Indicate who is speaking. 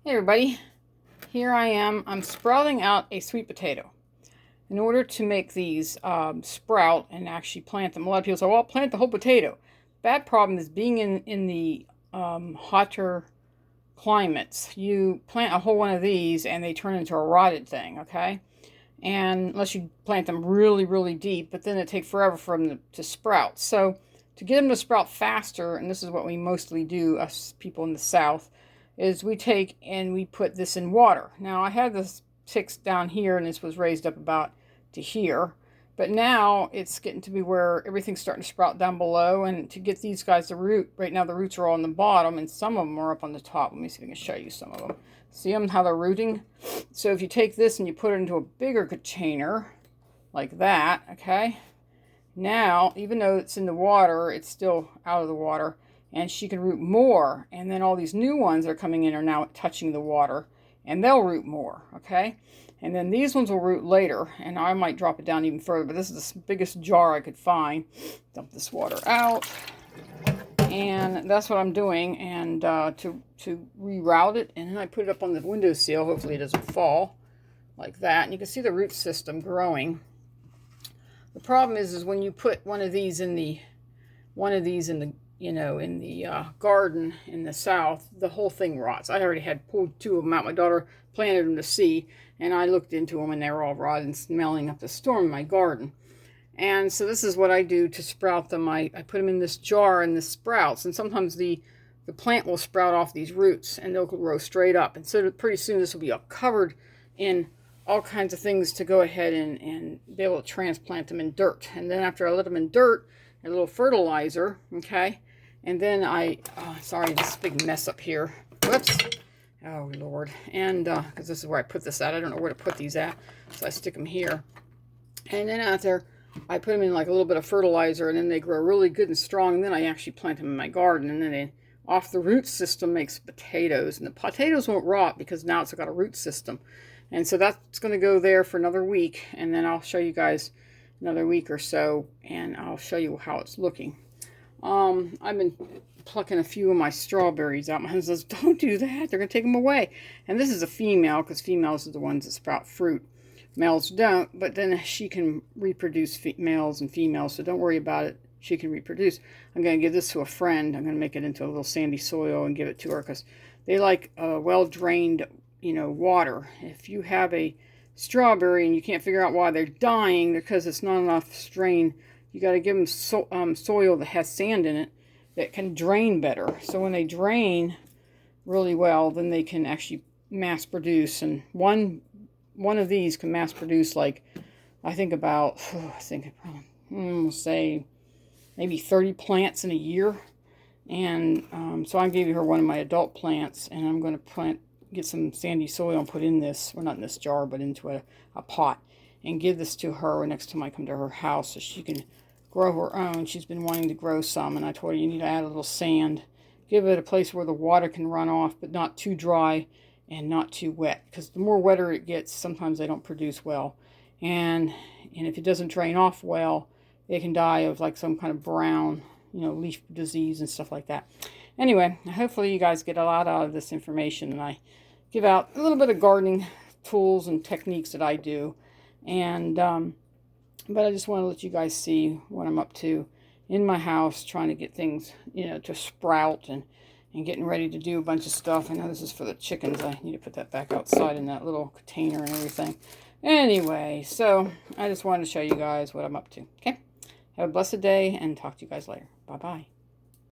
Speaker 1: Hey everybody, here I am. I'm sprouting out a sweet potato. In order to make these sprout and actually plant them, a lot of people say, well, plant the whole potato. Bad problem is being in the hotter climates. You plant a whole one of these and they turn into a rotted thing, okay? And unless you plant them really, really deep, but then it takes forever for them to sprout. So to get them to sprout faster, and this is what we mostly do, us people in the South, is we take and we put this in water. Now I had this ticks down here and this was raised up about to here, but now it's getting to be where everything's starting to sprout down below, and to get these guys to root, right now the roots are all on the bottom and some of them are up on the top. Let me see if I can show you some of them. See them, how they're rooting? So if you take this and you put it into a bigger container like that, okay, now even though it's in the water, it's still out of the water, and she can root more, and then all these new ones that are coming in are now touching the water, and they'll root more, okay? And then these ones will root later, and I might drop it down even further, but this is the biggest jar I could find. Dump this water out, and that's what I'm doing, and to reroute it, and then I put it up on the windowsill. Hopefully it doesn't fall like that, and you can see the root system growing. The problem is when you put one of these in the garden in the South, the whole thing rots. I already had pulled two of them out. My daughter planted them to see, and I looked into them, and they were all rotted and smelling up the storm in my garden. And so this is what I do to sprout them. I put them in this jar, and this sprouts, and sometimes the plant will sprout off these roots, and they'll grow straight up. And so pretty soon this will be all covered in all kinds of things to go ahead and be able to transplant them in dirt. And then after I let them in dirt, a little fertilizer, okay? And then sorry, this big mess up here. Whoops. Oh, Lord. And, because this is where I put this at. I don't know where to put these at. So I stick them here. And then out there, I put them in like a little bit of fertilizer, and then they grow really good and strong. And then I actually plant them in my garden. And then off the root system makes potatoes. And the potatoes won't rot because now it's got a root system. And so that's going to go there for another week. And then I'll show you guys another week or so, and I'll show you how it's looking. I've been plucking a few of my strawberries out. My husband says, don't do that. They're going to take them away. And this is a female, because females are the ones that sprout fruit. Males don't, but then she can reproduce males and females, so don't worry about it. She can reproduce. I'm going to give this to a friend. I'm going to make it into a little sandy soil and give it to her, because they like well-drained, water. If you have a strawberry and you can't figure out why they're dying, because it's not enough strain, you got to give them soil that has sand in it that can drain better. So when they drain really well, then they can actually mass produce. And one of these can mass produce, like, I think we'll say maybe 30 plants in a year. And so I gave her one of my adult plants, and I'm going to get some sandy soil and put in this, well, not in this jar, but into a pot, and give this to her next time I come to her house so she can grow her own. She's been wanting to grow some, and I told her you need to add a little sand. Give it a place where the water can run off, but not too dry and not too wet, because the more wetter it gets, sometimes they don't produce well. And if it doesn't drain off well, they can die of like some kind of brown, leaf disease and stuff like that. Anyway, hopefully you guys get a lot out of this information, and I give out a little bit of gardening tools and techniques that I do. And but I just want to let you guys see what I'm up to in my house, trying to get things, to sprout and getting ready to do a bunch of stuff. I know this is for the chickens. I need to put that back outside in that little container and everything. Anyway, so I just wanted to show you guys what I'm up to. Okay? Have a blessed day, and talk to you guys later. Bye-bye.